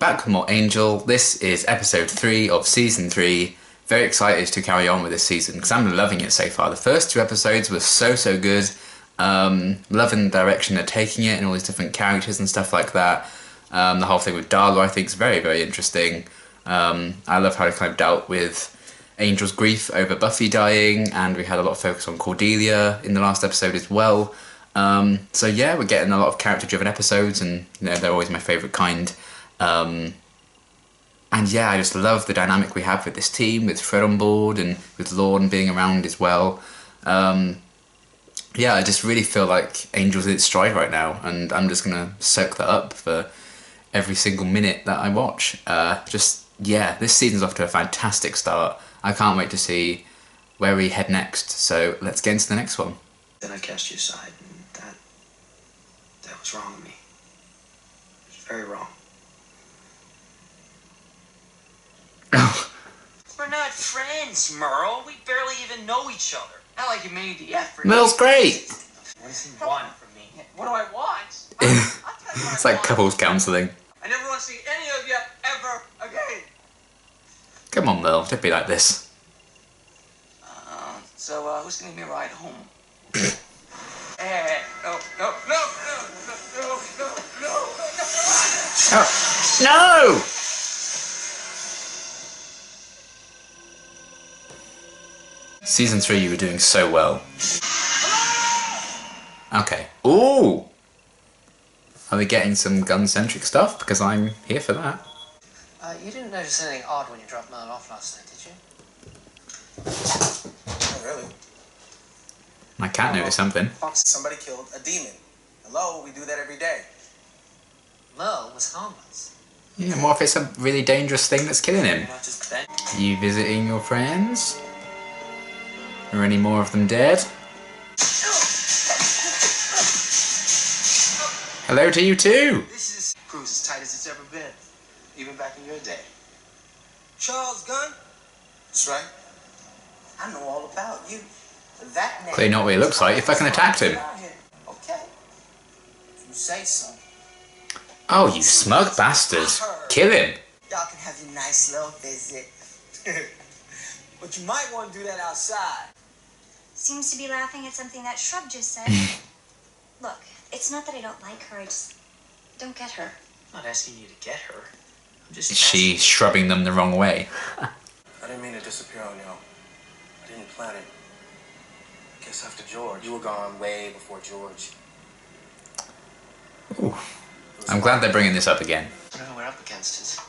back with more Angel. This is episode 3 of season 3. Very excited to carry on with this season because I'm loving it so far. The first 2 episodes were so good. Loving the direction they're taking it and all these different characters and stuff like that. The whole thing with Darla I think is very interesting. I love how it kind of dealt with Angel's grief over Buffy dying, and we had a lot of focus on Cordelia in the last episode as well. So yeah, we're getting a lot of character-driven episodes, and you know, they're always my favourite kind. And yeah, I just love the dynamic we have with this team, with Fred on board and with Lorne being around as well. Yeah, I just really feel like Angel's in its stride right now, and I'm just gonna soak that up for every single minute that I watch. Yeah, this season's off to a fantastic start. I can't wait to see where we head next, so let's get into the next one. Then I cast you aside, and that was wrong of me. It was very wrong. We're not friends, Merle. We barely even know each other. Not like you made the effort. Merle's great! What does he want from me? What do I want? It's like couples counselling. I never want to see any of you ever again. Come on, Merle, don't be like this. So who's gonna give me a ride home? No. No! Season 3, you were doing so well. Okay. Ooh! Are we getting some gun-centric stuff? Because I'm here for that. You didn't notice anything odd when you dropped Merle off last night, did you? Not really. I can't notice something. Somebody killed a demon. Hello, we do that every day. Merle was harmless. Yeah, what if it's a really dangerous thing that's killing him? You're not just Ben. You visiting your friends? Are any more of them dead? Hello to you too! This is crew's as tight as it's ever been. Even back in your day. Charles Gunn? That's right. I know all about you. That name. Clearly not what he looks like. If I can attack him. Okay. If you say so. Oh, you smug bastard. Kill him. Y'all can have a nice little visit. But you might want to do that outside. Seems to be laughing at something that Shrub just said. Look, it's not that I don't like her, I just don't get her. I'm not asking you to get her. I'm just Is she shrubbing them the wrong way? I didn't mean to disappear on y'all. I didn't plan it. I guess after George. You were gone way before George. Ooh. I'm glad they're bringing this up again. Whatever we're up against is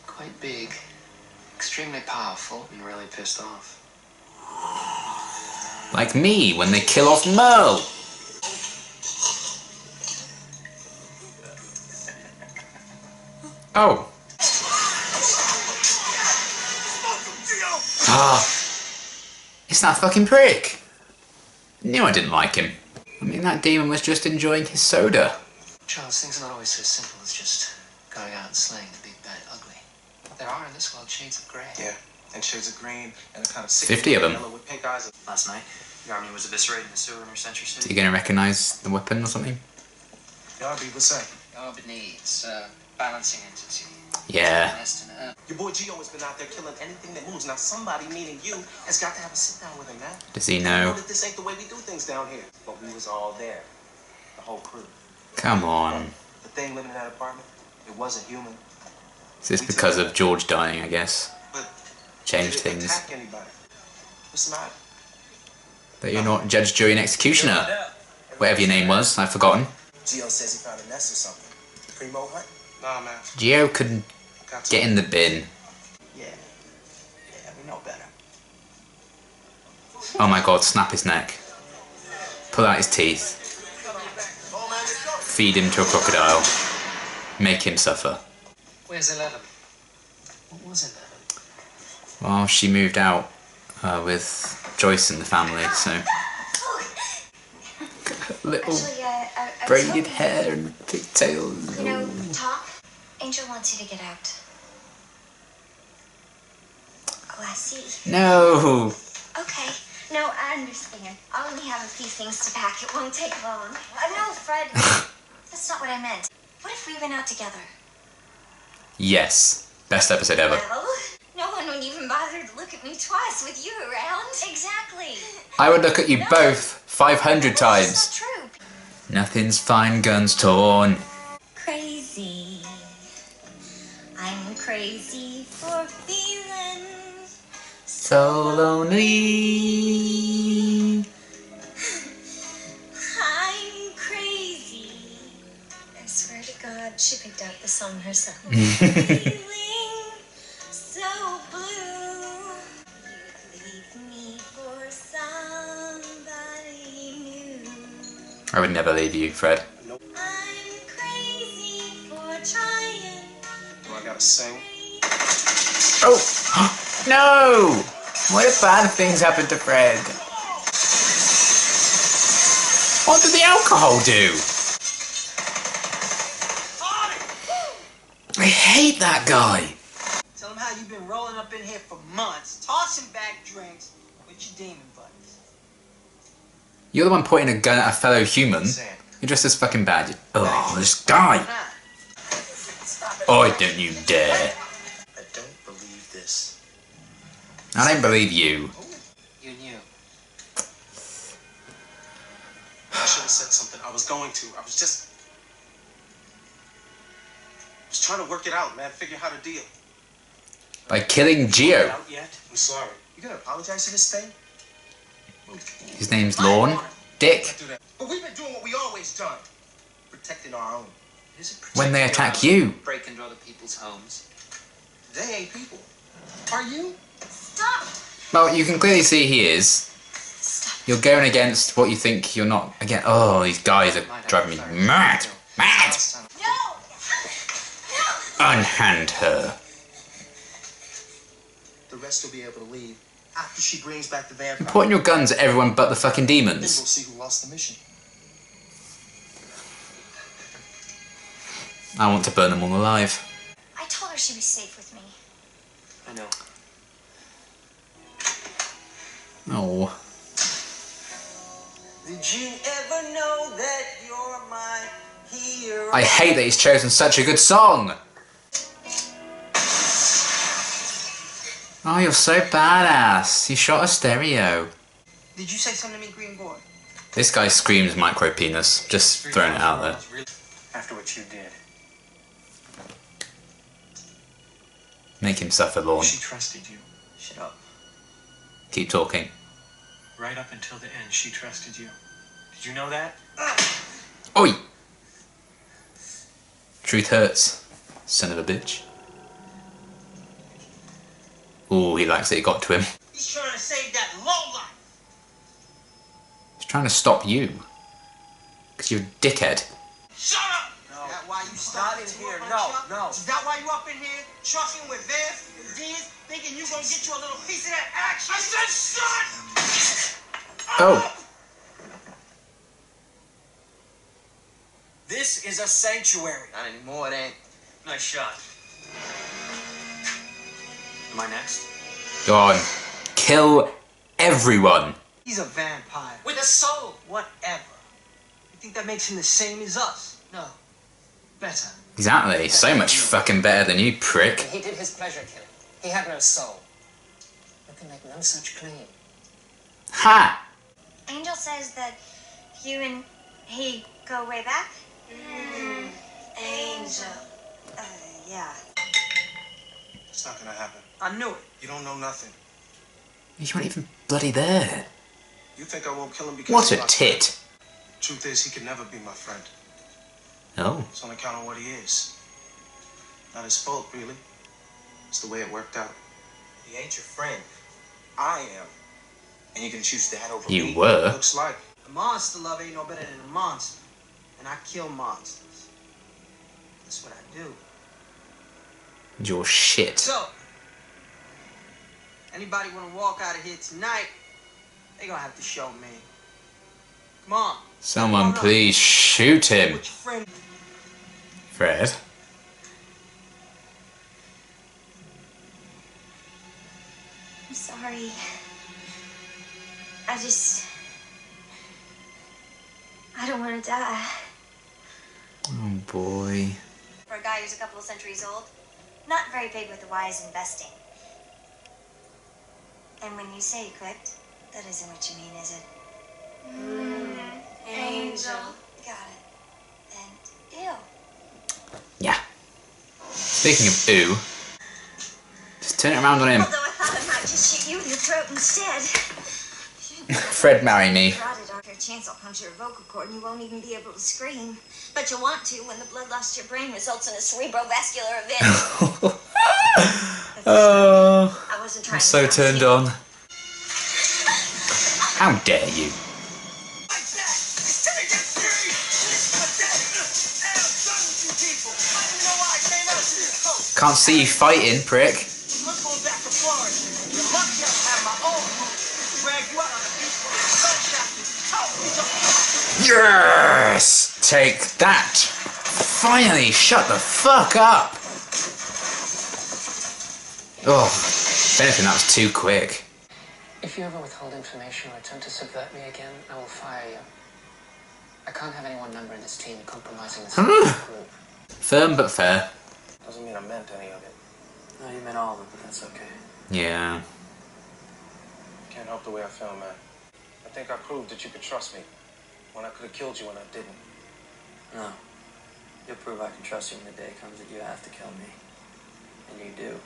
quite big, extremely powerful, and really pissed off. Like me when they kill off Merle. Oh. Ah. It's that fucking prick. Knew I didn't like him. I mean, that demon was just enjoying his soda. Charles, things are not always so simple as just going out and slaying the big bad ugly. There are in this world shades of grey. Yeah, and shades of green and a kind of 50 of them. yellow with pink eyes. Last night, the army was eviscerating the sewer in her century Are city. you gonna recognise the weapon or something? Y'all be what's that? Oh, beneath, balancing entity. Yeah. Your boy Gio has been out there killing anything that moves. Now somebody, meaning you, has got to have a sit down with him, man. Does he You know? that this ain't the way we do things down here. But we was all there. The whole crew. Come on. The thing living in that apartment, it wasn't human. Is this because of George dying, I guess? But Changed did it things. attack anybody? What's the matter? That you're not judge, jury, and executioner. Whatever your name was, I've forgotten. Gio says he found a nest or something. Primo hunt? Nah, man. Gio couldn't get in the bin. Yeah, we know better. Oh my god, snap his neck. Pull out his teeth. Feed him to a crocodile. Make him suffer. Where's 11? What was 11? Well, she moved out with Joyce and the family, so... Little Actually, I was braided hoping hair and pigtails. You know, talk. Angel wants you to get out. Oh, I see. No! Okay. No, I understand. I'll only have a few things to pack. It won't take long. No, Fred. That's not what I meant. What if we went out together? Yes. Best episode ever. Well, no one would even bother to look at me twice with you around. Exactly. I would look at you both 500 times. That's not true. Nothing's fine, guns torn. Crazy. I'm crazy for feeling So lonely. I'm crazy. I swear to God, she picked out the song herself. Feeling so blue. You'd leave me for somebody new. I would never leave you, Fred. I'm crazy for trying. Do I gotta sing? Oh! No! What if bad things happen to Fred? What did the alcohol do? I hate that guy. Tell him how you've been rolling up in here for months, tossing back drinks with your demon buddies. You're the one pointing a gun at a fellow human. You're just as fucking bad. Oh, this guy. Oh, don't you dare. I don't believe this. I don't believe you. You knew. I should have said something. I was going to. I was trying to work it out, man. Figure how to deal. By killing Geo. Out yet? I'm sorry. You gonna apologize for this thing? His name's Lorne. Dick. Do that. But we've been doing what we always done. Protecting our own. Is it When they protecting attack your own? you. Break into other people's homes. They ain't people. Are you? Stop! Well, you can clearly see he is. You're going against what you think you're not against. Oh, these guys are driving me mad. Mad! No! Unhand her. The rest will be able to leave after she brings back the vampire. Pointing your guns at everyone but the fucking Then we'll demons. see who lost the mission. I want to burn them all alive. I told her she was safe with me. I know. Oh. Did you ever know that you're my hero? I hate that he's chosen such a good song. Oh, you're so badass. You shot a stereo. Did you say something to me, Green Boy? This guy screams micro penis. Just throwing it out there. After what you did. Make him suffer, Lorne. She trusted you. Shut up. Keep talking. Right up until the end, she trusted you. Did you know that? Oi! Truth hurts, son of a bitch. Ooh, he likes that it got to him. He's trying to save that lowlife. He's trying to stop you. Because you're a dickhead. Shut up! No. Is that why you started here? No. Is that why you up in here trucking with Vance and Diaz, thinking you gonna get you a little piece of that action? I said shut! Oh. This is a sanctuary. Not anymore, it ain't. Nice shot. Am I next? Go on. Kill everyone. He's a vampire. With a soul. Whatever. You think that makes him the same as us? No. Better. Exactly. So much fucking better than you, prick. When he did his pleasure killing, he had no soul. You can make no such claim. Ha! Angel says that you and he go way back. Angel. Yeah. It's not gonna happen. I knew it. You don't know nothing. You weren't even bloody there. You think I won't kill him because What he's a my tit. friend. Truth is, he can never be my friend. Oh. It's on account of what he is. Not his fault, really. It's the way it worked out. He ain't your friend. I am. And you can choose that over You me. were. Looks like. A monster love ain't no better than a monster. And I kill monsters. That's what I do. You're shit. So, anybody wanna walk out of here tonight, they gonna have to show me. Come on. Someone please shoot him. With your friend. Fred. I'm sorry. I don't want to die. Oh boy. For a guy who's a couple of centuries old. not very big with the wise investing. And when you say equipped, that isn't what you mean, is it? Angel. Got it. And ew. Yeah. Speaking of ooh, just turn it around on him. Although I thought I might just shoot you in the throat instead. Fred, marry me. Rotted off your chance, I'll puncture your vocal cord and you won't even be able to scream. But you'll want to when the blood loss to your brain results in a cerebrovascular event. Oh, I wasn't trying I'm so to turned on. How dare you? Can't see you fighting, prick. Yes! Take that! Finally, shut the fuck up! Oh, if anything, that was too quick. If you ever withhold information or attempt to subvert me again, I will fire you. I can't have any one member in this team compromising the group. Firm but fair. Doesn't mean I meant any of it. No, you meant all of it, but that's okay. Yeah. Can't help the way I feel, man. I think I proved that you could trust me when I could have killed you when I didn't. No. You'll prove I can trust you when the day comes that you have to kill me. And you do.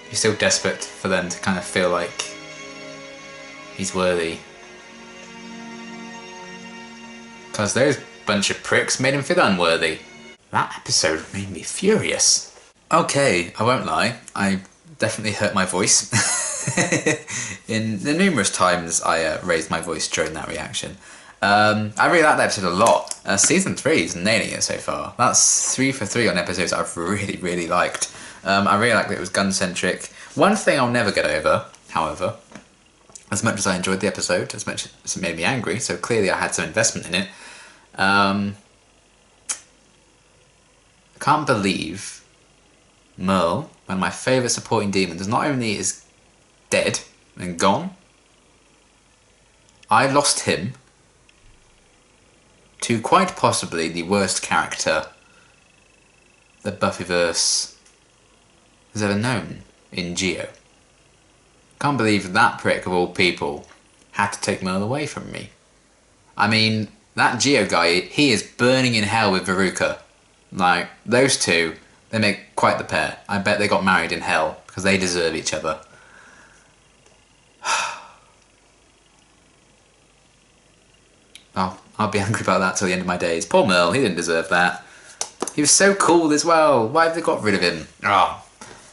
You're still desperate for them to kind of feel like he's worthy. Because those bunch of pricks made him feel unworthy. That episode made me furious. Okay, I won't lie, I definitely hurt my voice. In the numerous times I raised my voice during that reaction. I really like that episode a lot. Season 3 is nailing it so far. That's 3 for 3 on episodes I've really, really liked. I really liked that it was Gunn-centric. One thing I'll never get over, however, as much as I enjoyed the episode, as much as it made me angry, so clearly I had some investment in it, I can't believe Merle, one of my favourite supporting demons, not only is dead and gone, I lost him to quite possibly the worst character the Buffyverse has ever known in Geo. Can't believe that prick of all people had to take Merle away from me. I mean, that Geo guy, he is burning in hell with Veruca. Like, those two, they make quite the pair. I bet they got married in hell, because they deserve each other. I'll be angry about that till the end of my days. Poor Merle, he didn't deserve that. He was so cool as well. Why have they got rid of him? Oh,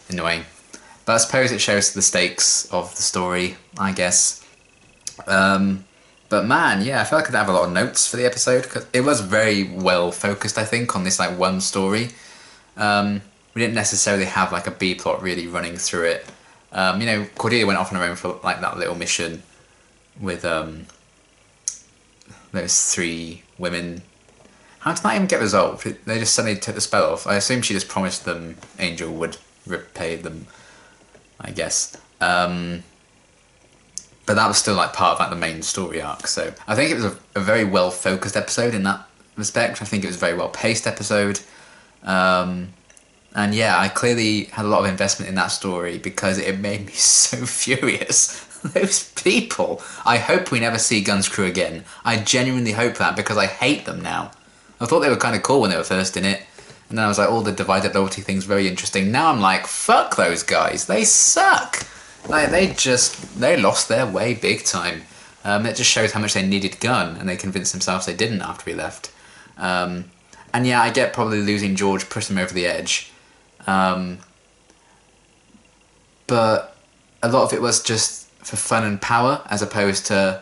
annoying. But I suppose it shows the stakes of the story, I guess. But man, yeah, I feel like I have a lot of notes for the episode, because it was very well focused, I think, on this like one story. We didn't necessarily have like a B plot really running through it. You know, Cordelia went off on her own for like that little mission with those 3 women. How did that even get resolved? They just suddenly took the spell off. I assume she just promised them Angel would repay them, I guess. But that was still like part of like the main story arc. So I think it was a very well focused episode in that respect. I think it was a very well paced episode. And yeah, I clearly had a lot of investment in that story because it made me so furious. Those people. I hope we never see Gunn's crew again. I genuinely hope that because I hate them now. I thought they were kind of cool when they were first in it. And then I was like, all the divided loyalty thing's very interesting. Now I'm like, fuck those guys. They suck. Like, they lost their way big time. It just shows how much they needed Gunn, and they convinced themselves they didn't after he left. And yeah, I get probably losing George pushed them over the edge. But a lot of it was just for fun and power, as opposed to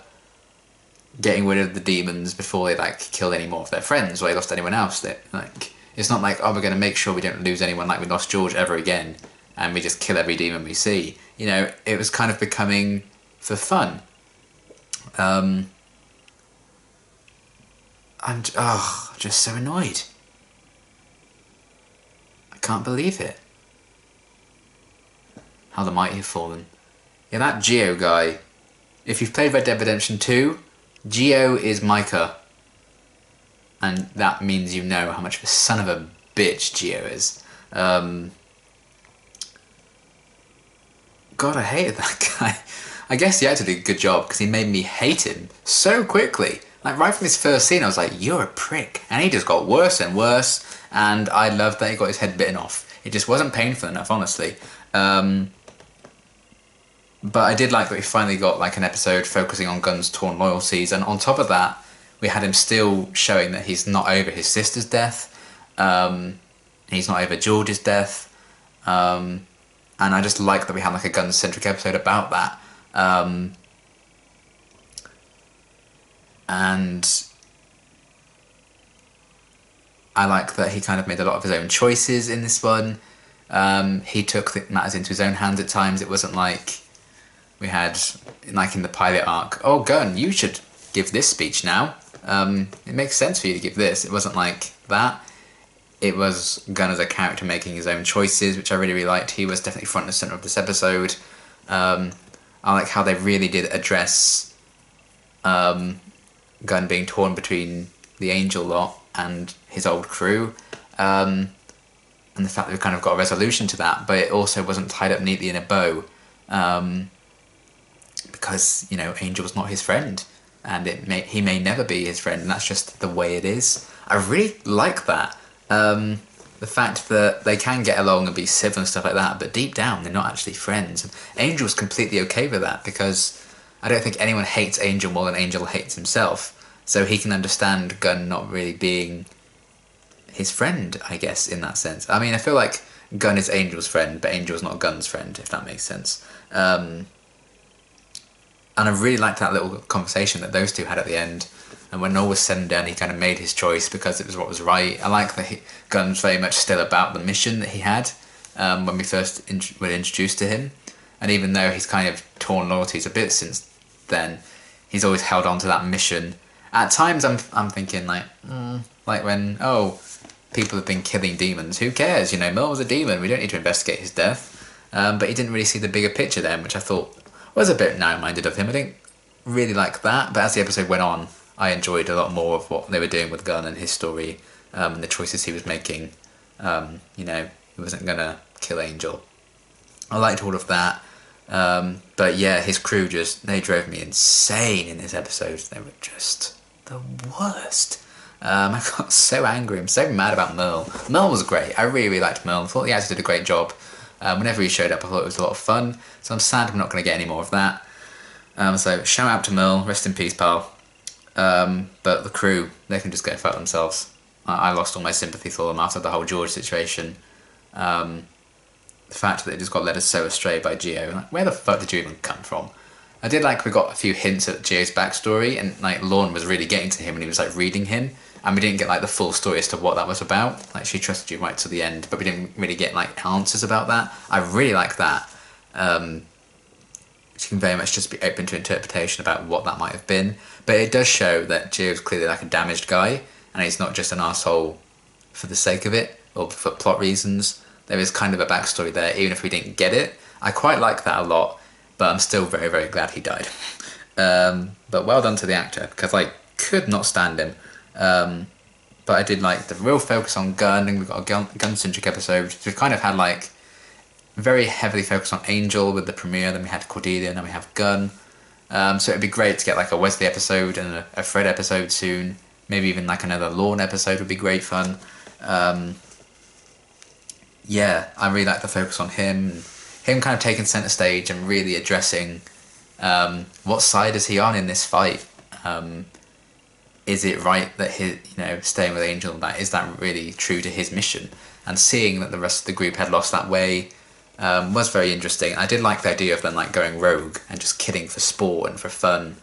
getting rid of the demons before they like killed any more of their friends or they lost anyone else. That like, it's not like, oh, we're going to make sure we don't lose anyone like we lost George ever again, and we just kill every demon we see. You know, it was kind of becoming for fun. I'm just so annoyed. I can't believe it. How the mighty have fallen. Yeah, that Geo guy. If you've played Red Dead Redemption 2, Geo is Micah. And that means you know how much of a son of a bitch Gio is. God, I hated that guy. I guess the actor did a good job because he made me hate him so quickly. Like right from his first scene, I was like, "You're a prick," and he just got worse and worse. And I loved that he got his head bitten off. It just wasn't painful enough, honestly. But I did like that we finally got like an episode focusing on Gunn's torn loyalties, and on top of that, we had him still showing that he's not over his sister's death. He's not over George's death. And I just like that we had like a Gunn-centric episode about that. And I like that he kind of made a lot of his own choices in this one. He took matters into his own hands at times. It wasn't like we had, like in the pilot arc, "Oh, Gunn, you should give this speech now. It makes sense for you to give this." It wasn't like that. It was Gunn as a character making his own choices, which I really, really liked. He was definitely front and centre of this episode. I like how they really did address Gunn being torn between the Angel lot and his old crew. And the fact that we kind of got a resolution to that, but it also wasn't tied up neatly in a bow. Because, you know, Angel's not his friend. And he may never be his friend, and that's just the way it is. I really like that. The fact that they can get along and be civil and stuff like that, but deep down they're not actually friends. And Angel's completely okay with that, because I don't think anyone hates Angel more than Angel hates himself. So he can understand Gunn not really being his friend, I guess, in that sense. I mean, I feel like Gunn is Angel's friend, but Angel's not Gunn's friend, if that makes sense. And I really liked that little conversation that those two had at the end. And when all was said and done, he kind of made his choice because it was what was right. I like that Gunn's very much still about the mission that he had when we first were introduced to him. And even though he's kind of torn loyalties a bit since then, he's always held on to that mission. At times I'm thinking like when, people have been killing demons, who cares? You know, Merle was a demon, we don't need to investigate his death. But he didn't really see the bigger picture then, which I thought was a bit narrow-minded of him. I didn't really like that, but as the episode went on, I enjoyed a lot more of what they were doing with Gunn and his story, and the choices he was making. You know, he wasn't gonna kill Angel. I liked all of that. But yeah, his crew they drove me insane in this episode. They were just the worst. I got so angry. I'm so mad about Merle. Merle was great. I really, really liked Merle. I thought the actor did a great job. Whenever he showed up, I thought it was a lot of fun. So I'm sad I'm not going to get any more of that. So shout out to Merle. Rest in peace, pal. But the crew, they can just go fuck themselves. I lost all my sympathy for them after the whole George situation. The fact that they just got led so astray by Gio. Like, where the fuck did you even come from? I did like we got a few hints at Gio's backstory, and like Lorne was really getting to him and he was like reading him, and we didn't get like the full story as to what that was about. Like, she trusted you right to the end, but we didn't really get like answers about that. I really like that. She can very much just be open to interpretation about what that might have been, but it does show that Gio's clearly like a damaged guy, and he's not just an asshole for the sake of it or for plot reasons. There is kind of a backstory there, even if we didn't get it. I quite like that a lot, but I'm still very, very glad he died. But well done to the actor, because I could not stand him. But I did like the real focus on Gunn, and we've got a Gunn-centric episode. So we kind of had like very heavily focused on Angel with the premiere, then we had Cordelia, and then we have Gunn. So it'd be great to get like a Wesley episode and a Fred episode soon. Maybe even like another Lorne episode would be great fun. Yeah, I really like the focus on him kind of taking centre stage and really addressing what side is he on in this fight. Is it right that staying with Angel, is that really true to his mission? And seeing that the rest of the group had lost that way was very interesting. I did like the idea of them like going rogue and just killing for sport and for fun.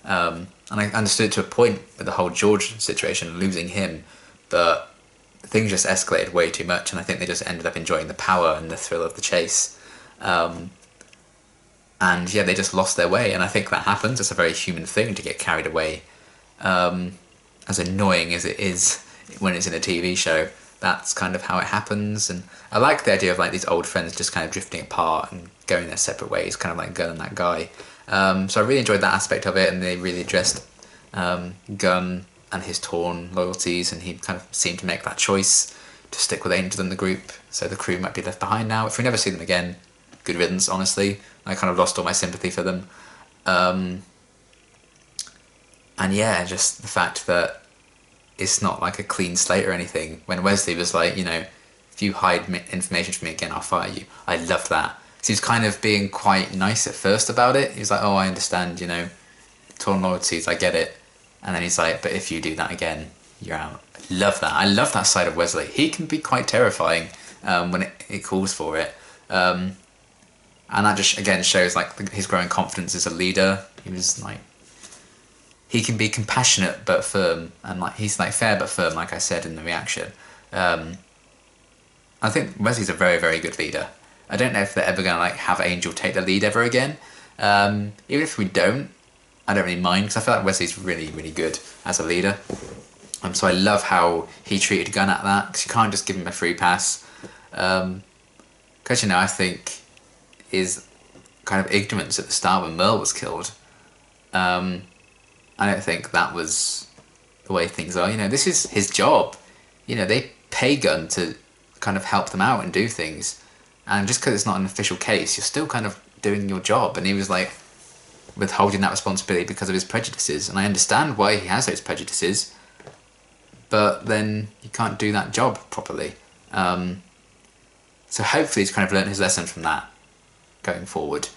And I understood to a point with the whole George situation, losing him, but things just escalated way too much, and I think they just ended up enjoying the power and the thrill of the chase. And yeah, they just lost their way, and I think that happens. It's a very human thing to get carried away. As annoying as it is when it's in a TV show, that's kind of how it happens. And I like the idea of like these old friends just kind of drifting apart and going their separate ways, kind of like Gunn and that guy. So I really enjoyed that aspect of it, and they really addressed Gunn and his torn loyalties, and he kind of seemed to make that choice to stick with Angel in the group, so the crew might be left behind now. If we never see them again, good riddance, honestly. I kind of lost all my sympathy for them. And yeah, just the fact that it's not like a clean slate or anything. When Wesley was like, you know, if you hide information from me again, I'll fire you. I loved that. So he was kind of being quite nice at first about it. He was like, oh, I understand, you know, torn loyalties, I get it. And then he's like, but if you do that again, you're out. I love that. I love that side of Wesley. He can be quite terrifying when it calls for it. And that just, again, shows like his growing confidence as a leader. He was like, he can be compassionate but firm, and like he's like fair but firm, like I said in the reaction. I think Wesley's a very, very good leader. I don't know if they're ever gonna like have Angel take the lead ever again. Even if we don't, I don't really mind, because I feel like Wesley's really, really good as a leader. So I love how he treated Gunn at that, because you can't just give him a free pass. Because, you know, I think his kind of ignorance at the start when Merle was killed, I don't think that was the way things are. You know, this is his job. You know, they pay Gunn to kind of help them out and do things. And just because it's not an official case, you're still kind of doing your job. And he was like withholding that responsibility because of his prejudices. And I understand why he has those prejudices, but then you can't do that job properly. So hopefully he's kind of learned his lesson from that going forward.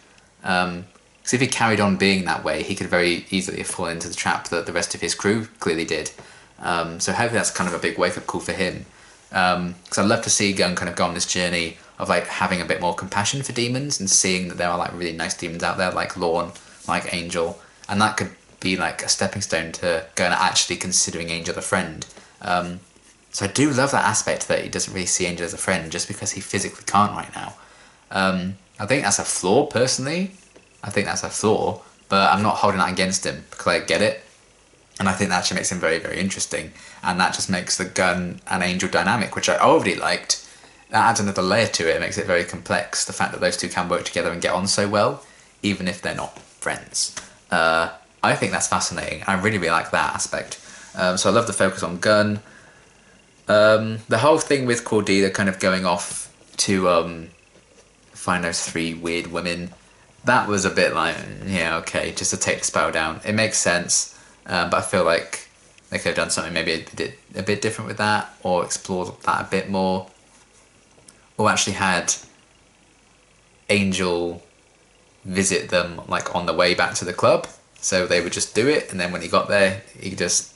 Because if he carried on being that way, he could very easily have fallen into the trap that the rest of his crew clearly did. So hopefully that's kind of a big wake-up call for him. Because I'd love to see Gunn kind of go on this journey of like having a bit more compassion for demons and seeing that there are like really nice demons out there like Lorne, like Angel, and that could be like a stepping stone to Gunn actually considering Angel a friend. So I do love that aspect that he doesn't really see Angel as a friend just because he physically can't right now. I think that's a flaw, personally. I think that's a flaw, but I'm not holding that against him because I get it. And I think that actually makes him very, very interesting. And that just makes the Gunn and Angel dynamic, which I already liked, that adds another layer to it. It makes it very complex, the fact that those two can work together and get on so well, even if they're not friends. I think that's fascinating. I really, really like that aspect. So I love the focus on Gunn. The whole thing with Cordelia kind of going off to find those three weird women, that was a bit like, yeah, okay, just to take the spell down. It makes sense, but I feel like they could have done something maybe a bit different with that, or explored that a bit more, or actually had Angel visit them like on the way back to the club, so they would just do it, and then when he got there, he could just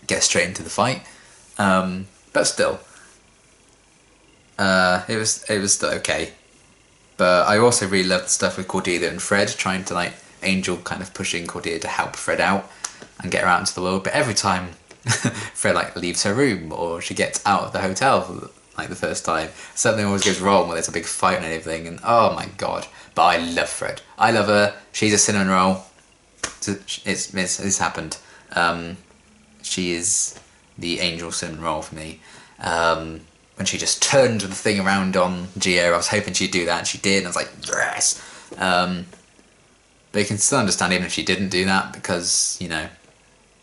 get straight into the fight. But still, it was still okay. But I also really loved the stuff with Cordelia and Fred, trying to like Angel kind of pushing Cordelia to help Fred out and get her out into the world. But every time Fred like leaves her room or she gets out of the hotel for like the first time, something always goes wrong where there's a big fight and everything. And oh my god! But I love Fred. I love her. She's a cinnamon roll. It's happened. She is the Angel cinnamon roll for me. When she just turned the thing around on Gio, I was hoping she'd do that, and she did, and I was like, yes! But you can still understand even if she didn't do that, because, you know,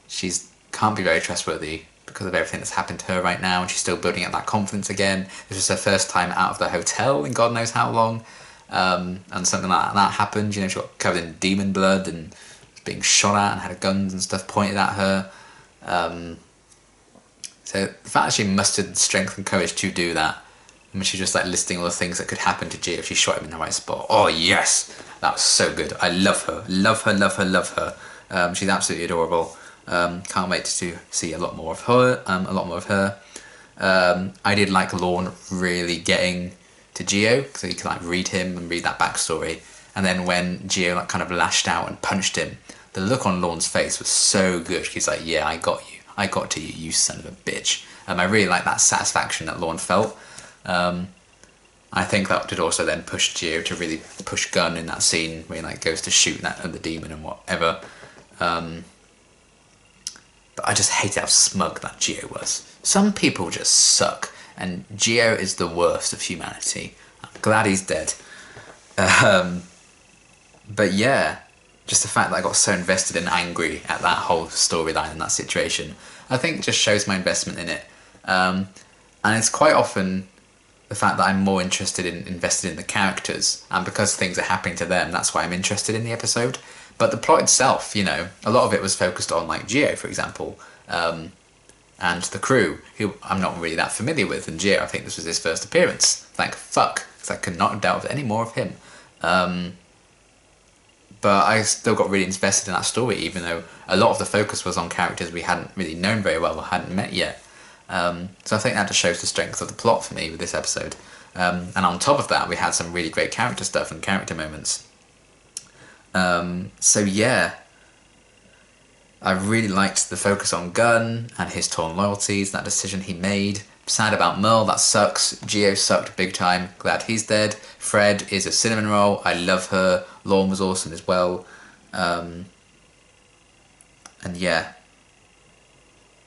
she's can't be very trustworthy because of everything that's happened to her right now, and she's still building up that confidence again. This was her first time out of the hotel in God knows how long, and something like that happened. You know, she got covered in demon blood, and was being shot at, and had guns and stuff pointed at her. So the fact that she mustered strength and courage to do that, I mean, she's just like listing all the things that could happen to Gio if she shot him in the right spot. Oh yes, that was so good. I love her, love her, love her, love her. She's absolutely adorable. Can't wait to see a lot more of her. I did like Lorne really getting to Gio, so you can like read him and read that backstory. And then when Gio like kind of lashed out and punched him, the look on Lorne's face was so good. He's like, yeah, I got you. I got to you, you son of a bitch. I really like that satisfaction that Lorne felt. I think that did also then push Gio to really push Gunn in that scene where he like goes to shoot that at the demon and whatever. But I just hate how smug that Gio was. Some people just suck, and Gio is the worst of humanity. I'm glad he's dead. But yeah, just the fact that I got so invested and angry at that whole storyline and that situation, I think just shows my investment in it. And it's quite often the fact that I'm more invested in the characters, and because things are happening to them, that's why I'm interested in the episode. But the plot itself, you know, a lot of it was focused on like Gio, for example, and the crew, who I'm not really that familiar with. And Gio, I think this was his first appearance. Thank fuck, because I could not have dealt with any more of him. But I still got really invested in that story, even though a lot of the focus was on characters we hadn't really known very well or hadn't met yet. So I think that just shows the strength of the plot for me with this episode. And on top of that, we had some really great character stuff and character moments. So yeah, I really liked the focus on Gunn and his torn loyalties, that decision he made. Sad about Merle, that sucks. Gio sucked big time, glad he's dead. Fred is a cinnamon roll, I love her. Lorne was awesome as well. And yeah,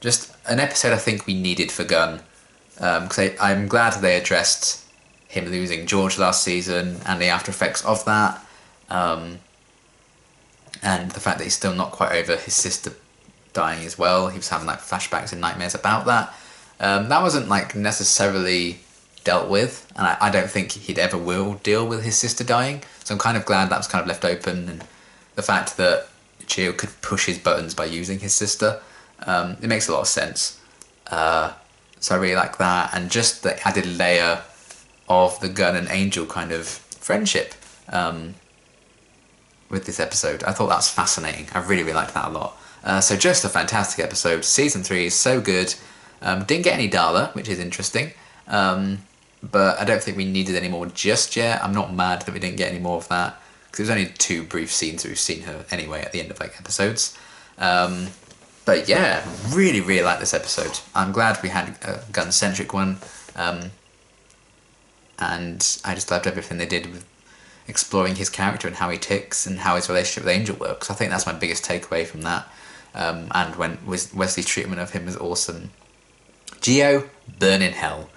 just an episode I think we needed for Gunn. Because I'm glad they addressed him losing George last season and the after effects of that. And the fact that he's still not quite over his sister dying as well. He was having like flashbacks and nightmares about that. That wasn't like necessarily dealt with, and I don't think he'd ever will deal with his sister dying. So I'm kind of glad that was kind of left open, and the fact that Gio could push his buttons by using his sister, it makes a lot of sense. So I really like that, and just the added layer of the Gunn and Angel kind of friendship with this episode. I thought that was fascinating. I really, really liked that a lot. So just a fantastic episode. Season 3 is so good. Didn't get any Darla, which is interesting. But I don't think we needed any more just yet. I'm not mad that we didn't get any more of that, because it was only 2 brief scenes that we've seen her anyway at the end of like episodes. But yeah, really, really like this episode. I'm glad we had a Gunn-centric one. And I just loved everything they did with exploring his character and how he ticks and how his relationship with Angel works. I think that's my biggest takeaway from that. And when Wesley's treatment of him was awesome. Gio, burn in hell.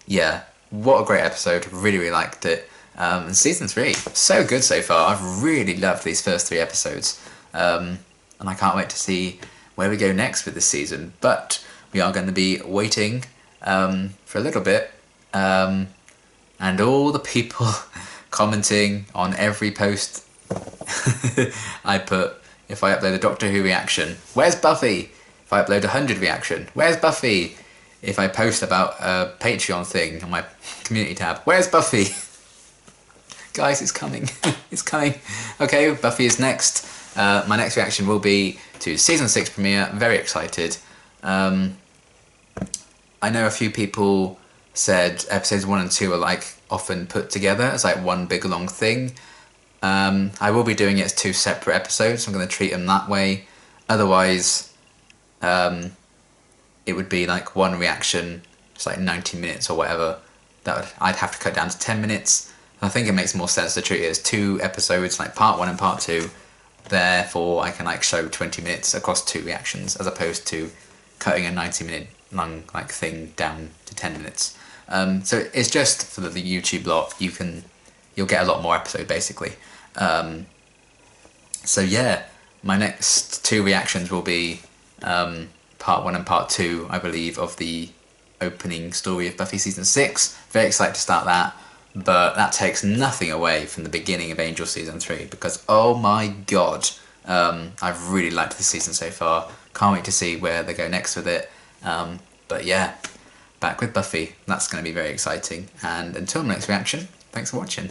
Yeah, what a great episode. Really, really liked it. And season 3, so good so far. I've really loved these first 3 episodes. And I can't wait to see where we go next with this season. But we are going to be waiting for a little bit. And all the people commenting on every post I put. If I upload a Doctor Who reaction, where's Buffy? If I upload 100 reaction, where's Buffy? If I post about a Patreon thing on my community tab, where's Buffy? Guys, it's coming. It's coming. Okay, Buffy is next. My next reaction will be to season 6 premiere. Very excited. I know a few people said episodes 1 and 2 are like often put together as like one big long thing. I will be doing it as 2 separate episodes. I'm going to treat them that way. Otherwise, it would be like one reaction, it's like 90 minutes or whatever. I'd have to cut down to 10 minutes. I think it makes more sense to treat it as 2 episodes, like part 1 and part 2. Therefore, I can like show 20 minutes across 2 reactions, as opposed to cutting a 90-minute long like thing down to 10 minutes. So it's just for the YouTube lot. You'll get a lot more episode basically. So yeah, my next 2 reactions will be part 1 and part 2, I believe, of the opening story of Buffy season 6. Very excited to start that, but that takes nothing away from the beginning of Angel season 3, because oh my god, I've really liked this season so far. Can't wait to see where they go next with it. But yeah, back with Buffy. That's going to be very exciting. And until my next reaction, thanks for watching.